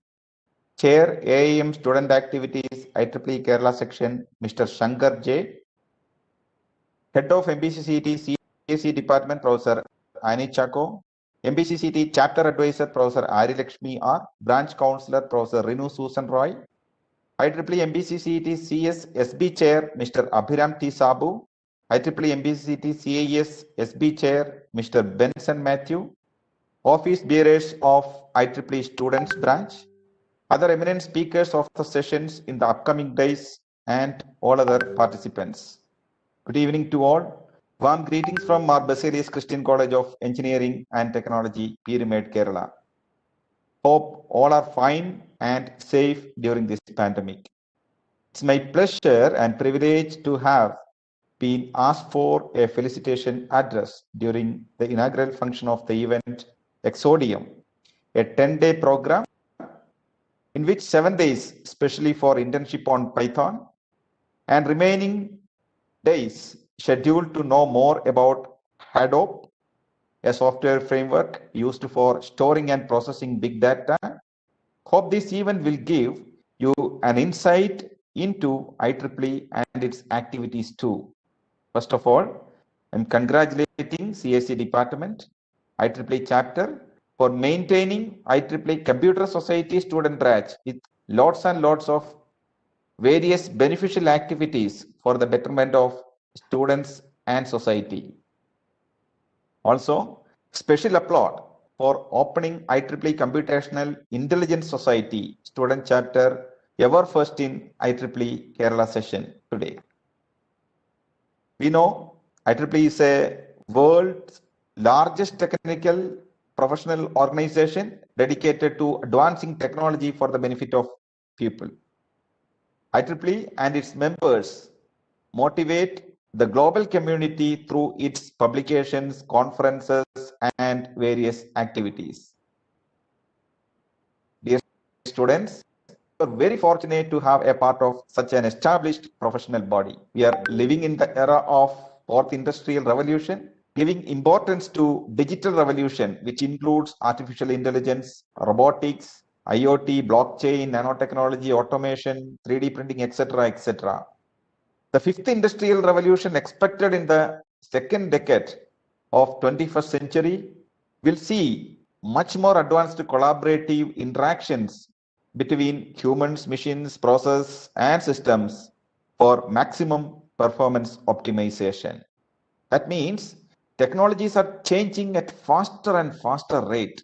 Chair AIM Student Activities, IEEE Kerala Section, Mr. Shankar J. Head of MBCCET CAC Department, Professor Annie Chako. MBCCET Chapter Advisor, Professor Ari Lakshmi R. Branch Counselor, Professor Rinu Susan Roy. IEEE MBCCET CS SB Chair, Mr. Abhiram T. Sabu. IEEE MBCCET CIS SB Chair, Mr. Benson Matthew. Office Bearers of IEEE Students Branch. Other eminent speakers of the sessions in the upcoming days and all other participants. Good evening to all. Warm greetings from Mar Basilius Christian College of Engineering and Technology, Pyramid, Kerala. Hope all are fine and safe during this pandemic. It's my pleasure and privilege to have been asked for a felicitation address during the inaugural function of the event Exodium, a 10-day program in which 7 days, especially for internship on Python, and remaining days scheduled to know more about Hadoop, a software framework used for storing and processing big data. Hope this event will give you an insight into IEEE and its activities too. First of all, I'm congratulating CIS department, IEEE chapter for maintaining IEEE Computer Society student batch with lots and lots of various beneficial activities for the betterment of students and society. Also, special applaud for opening IEEE Computational Intelligence Society student chapter ever first in IEEE Kerala session today. We know IEEE is a world's largest technical professional organization dedicated to advancing technology for the benefit of people. IEEE and its members motivate the global community through its publications, conferences, and various activities. Dear students, we are very fortunate to have a part of such an established professional body. We are living in the era of fourth industrial revolution, giving importance to digital revolution, which includes artificial intelligence, robotics, IoT, blockchain, nanotechnology, automation, 3D printing, etc., etc. The fifth industrial revolution expected in the second decade of 21st century will see much more advanced collaborative interactions between humans, machines, process, and systems for maximum performance optimization. That means technologies are changing at faster and faster rate.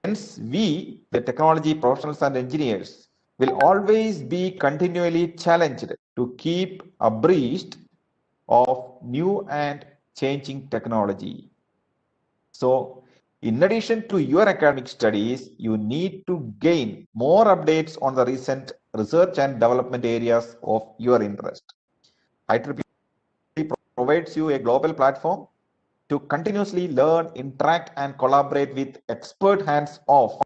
Hence, we, the technology professionals and engineers, will always be continually challenged to keep abreast of new and changing technology. So, in addition to your academic studies, you need to gain more updates on the recent research and development areas of your interest. IEEE provides you a global platform to continuously learn, interact, and collaborate with expert hands-off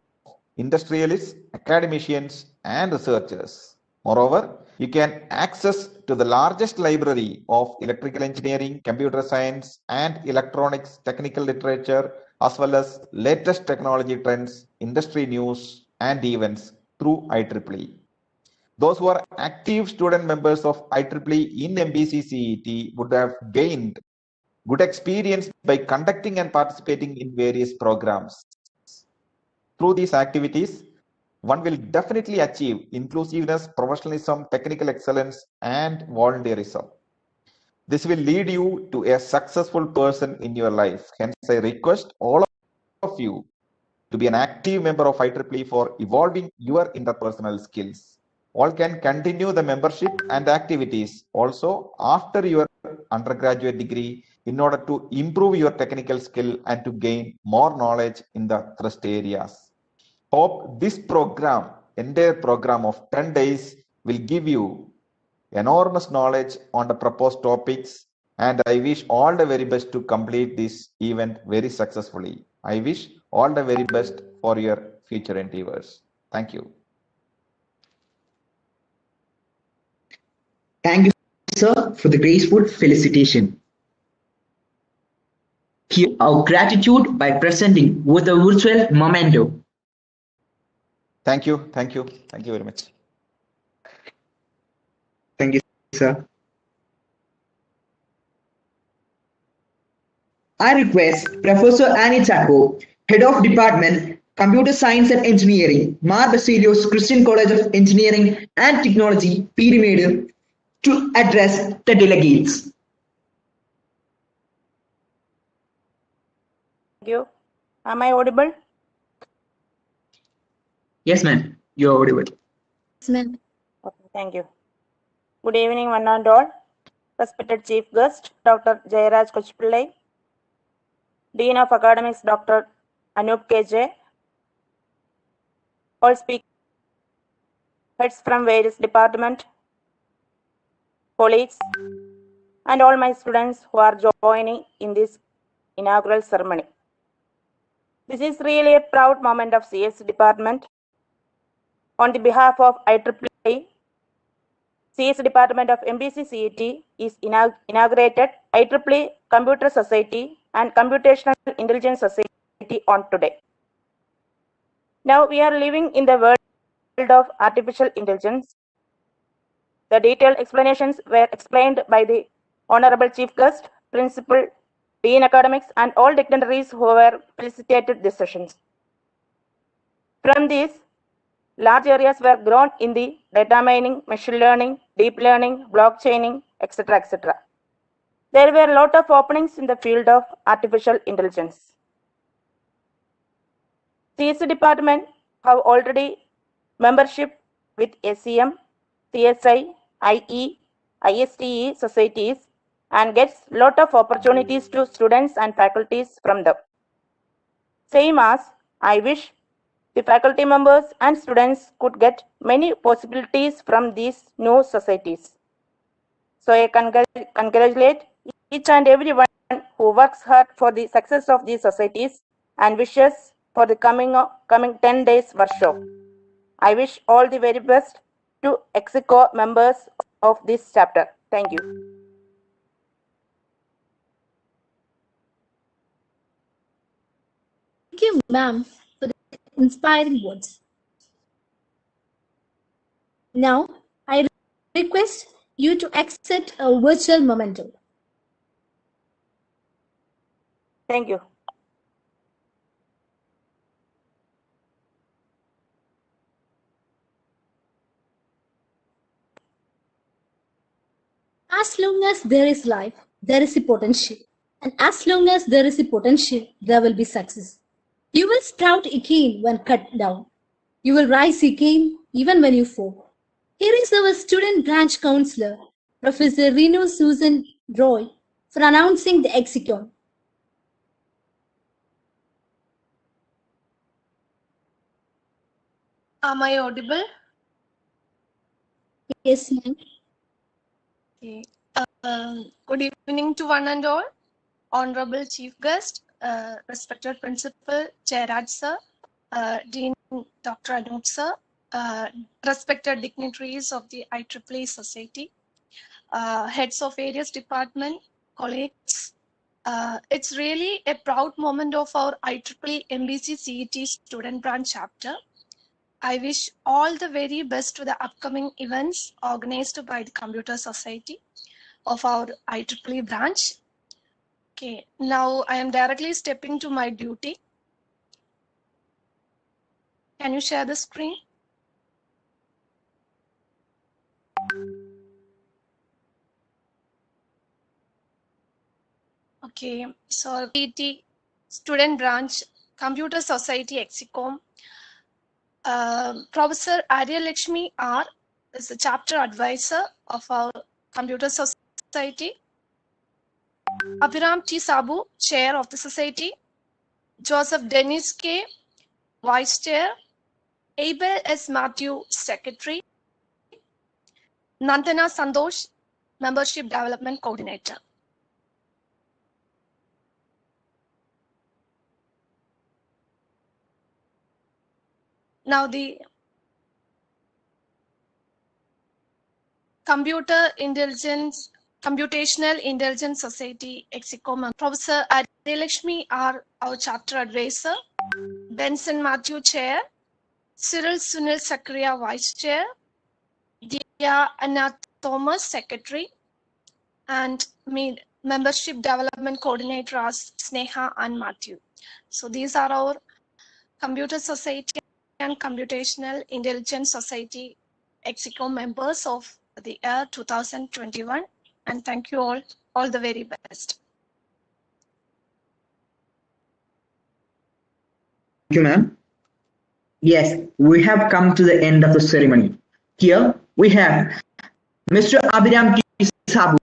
industrialists, academicians, and researchers. Moreover, you can access to the largest library of electrical engineering, computer science, and electronics technical literature, as well as latest technology trends, industry news, and events through IEEE. Those who are active student members of IEEE in MBCCET would have gained good experience by conducting and participating in various programs. Through these activities, one will definitely achieve inclusiveness, professionalism, technical excellence, and volunteerism. This will lead you to a successful person in your life. Hence, I request all of you to be an active member of IEEE for evolving your interpersonal skills. All can continue the membership and activities also after your undergraduate degree in order to improve your technical skill and to gain more knowledge in the thrust areas. Hope this program, entire program of 10 days, will give you enormous knowledge on the proposed topics, and I wish all the very best to complete this event very successfully. I wish all the very best for your future endeavors. Thank you. Thank you, sir, for the graceful felicitation. Here, our gratitude by presenting with a virtual memento. Thank you. Thank you. Thank you very much. Thank you, sir. I request Professor Annie Chaco, Head of Department, Computer Science and Engineering, Mar Basilios Christian College of Engineering and Technology, Pyramid, to address the delegates. Thank you. Am I audible? Yes, ma'am. You're audible. Yes, ma'am. Okay, thank you. Good evening, one and all. Respected Chief Guest, Dr. Jayaraj Kochpillai, Dean of Academics, Dr. Anup KJ, all speakers, heads from various departments, colleagues, and all my students who are joining in this inaugural ceremony. This is really a proud moment of CIS department. On the behalf of IEEE, CIS department of MBCCET is inaugurated IEEE Computer Society and Computational Intelligence Society on today. Now we are living in the world of artificial intelligence. The detailed explanations were explained by the Honorable Chief Guest, Principal, Dean Academics, and all dignitaries who were facilitated these sessions. From these, large areas were grown in the data mining, machine learning, deep learning, blockchaining, etc., etc. There were a lot of openings in the field of artificial intelligence. CIS department have already membership with SEM, CSI, IE, ISTE societies and gets lot of opportunities to students and faculties from them. Same as I wish the faculty members and students could get many possibilities from these new societies. So I congratulate each and everyone who works hard for the success of these societies and wishes for the coming 10 days workshop. I wish all the very best to EXICO members of this chapter. Thank you. Thank you, ma'am, for the inspiring words. Now, I request you to accept a virtual memento. Thank you. As long as there is life, there is a potential. And as long as there is a potential, there will be success. You will sprout again when cut down. You will rise again even when you fall. Here is our student branch counselor, Professor Reno Susan Roy, for announcing the hexagon. Am I audible? Yes, ma'am. Okay. Good evening to one and all. Honorable Chief Guest, respected Principal Jayaraj Sir, Dean Dr. Anup Sir, respected dignitaries of the IEEE Society, heads of various departments, colleagues. It's really a proud moment of our IEEE MBCCET student branch chapter. I wish all the very best to the upcoming events organized by the Computer Society of our IEEE branch. Okay, now I am directly stepping to my duty. Can you share the screen? Okay, so PT student branch, Computer Society Exicom. Professor Ariel Lakshmi R is the chapter advisor of our Computer Society. Abhiram T. Sabu, chair of the society. Joseph Dennis K, vice chair. Abel S. Matthew, secretary. Nandana Sandosh, membership development coordinator. Now the Computational Intelligence Society Exicom. Professor Adilakshmi are our chapter advisor. Benson Matthew chair. Cyril Sunil Sakriya vice chair. Dia Anna Thomas secretary. And me membership development coordinator as Sneha and Matthew. So these are our Computer Society and Computational Intelligence Society Execo members of the year 2021. And thank you all the very best. Thank you, ma'am. Yes, we have come to the end of the ceremony. Here we have Mr. Abhiram T. Sabu,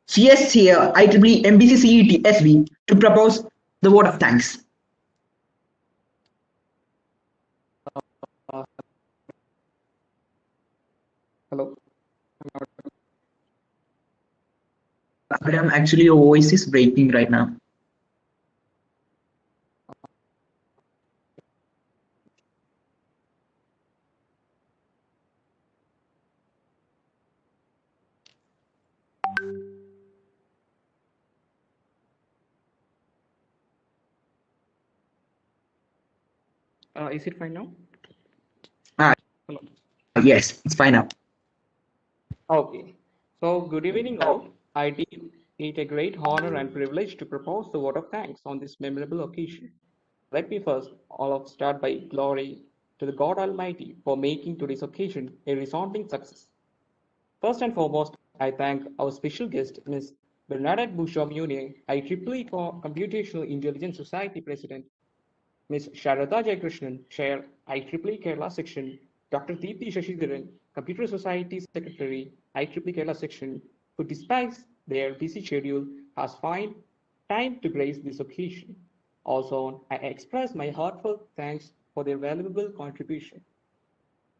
CS Chair, IEEE MBCCET SV, to propose the vote of thanks. Hello. Abhiram, actually your voice is breaking right now. Is it fine now? Hello. Yes, it's fine now. Okay. So, good evening, all. I deem it a great honor and privilege to propose the vote of thanks on this memorable occasion. Let me first all of start by glory to the God Almighty for making today's occasion a resounding success. First and foremost, I thank our special guest, Ms. Bernadette Bouchon-Munier, IEEE Computational Intelligence Society President, Ms. Sharada Jayakrishnan, Chair, IEEE Kerala Section, Dr. Deepthi Shashidharan, Computer Society Secretary, IEEE Kerala Section, who despite their busy schedule has found time to grace this occasion. Also, I express my heartfelt thanks for their valuable contribution.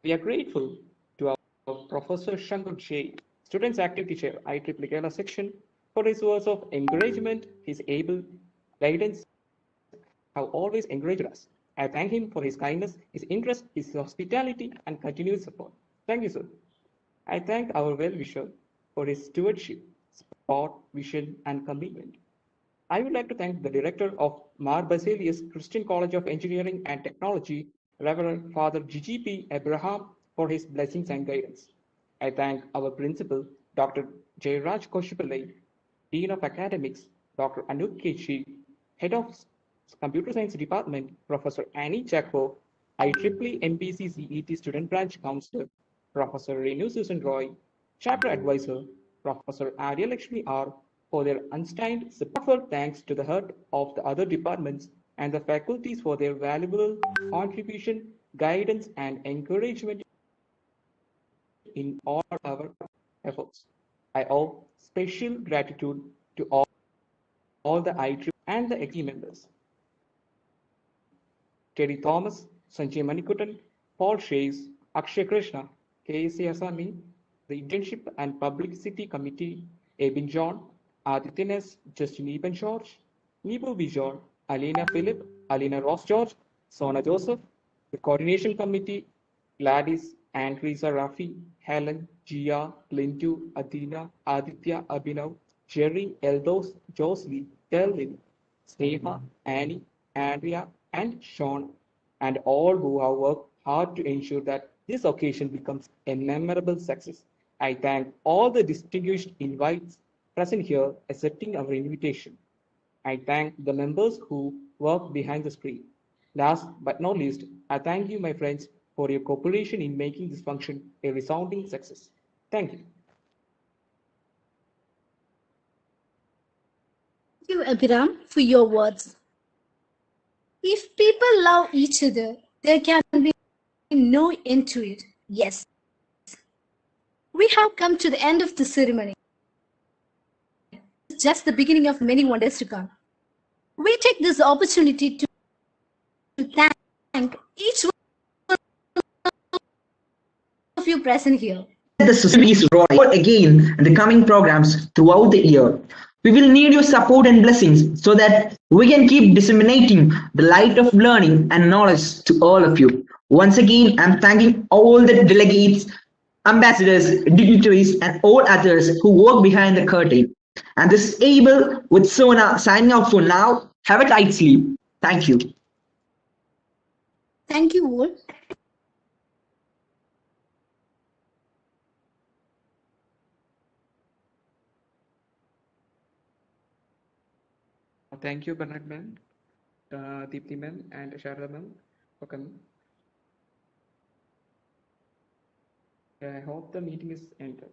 We are grateful to our Professor Shankar J, Students Activity Chair, IEEE Kerala Section, for his words of encouragement, his able guidance have always encouraged us. I thank him for his kindness, his interest, his hospitality, and continued support. Thank you, sir. I thank our well-wisher for his stewardship, support, vision, and commitment. I would like to thank the director of Mar Basilius Christian College of Engineering and Technology, Reverend Father GGP Abraham, for his blessings and guidance. I thank our principal, Dr. Jayraj Koshipallai, Dean of Academics, Dr. Anup Kechi, Head of Computer Science Department, Professor Annie Chakwo, IEEE MBCCET Student Branch Counselor, Professor Renu Susan Roy, Chapter Advisor, Professor Arya Lakshmi R, for their unstained support. Thanks to the head of the other departments and the faculties for their valuable contribution, guidance, and encouragement in all our efforts. I owe special gratitude to all the IEEE and the XE members. Terry Thomas, Sanjay Manikuttan, Paul Shays, Akshay Krishna, K.A.C. Asami, the Internship and Publicity Committee, Abin John, Aditya Ness, Justin Eben George, Nibu Vijor, Alina Philip, Alina Ross George, Sona Joseph, the Coordination Committee, Gladys, and Teresa Rafi, Helen, Gia, Lindu, Adina, Aditya, Abhinav, Jerry, Eldos, Josley, Delvin, Sneha, Annie, Andrea, and Sean, and all who have worked hard to ensure that this occasion becomes a memorable success. I thank all the distinguished invites present here accepting our invitation. I thank the members who work behind the screen. Last but not least, I thank you, my friends, for your cooperation in making this function a resounding success. Thank you. Thank you, Abhiram, for your words. If people love each other, there can be no end to it. Yes. We have come to the end of the ceremony. It's just the beginning of many wonders to come. We take this opportunity to thank each one of you present here. The society's role again in the coming programs throughout the year. We will need your support and blessings so that we can keep disseminating the light of learning and knowledge to all of you. Once again, I'm thanking all the delegates, ambassadors, dignitaries, and all others who work behind the curtain. And this is Abel with Sona signing out for now. Have a tight sleep. Thank you. Thank you all. Thank you, Bernard ma'am, Deepthi ma'am, and Sharada ma'am for coming. I hope the meeting is ended.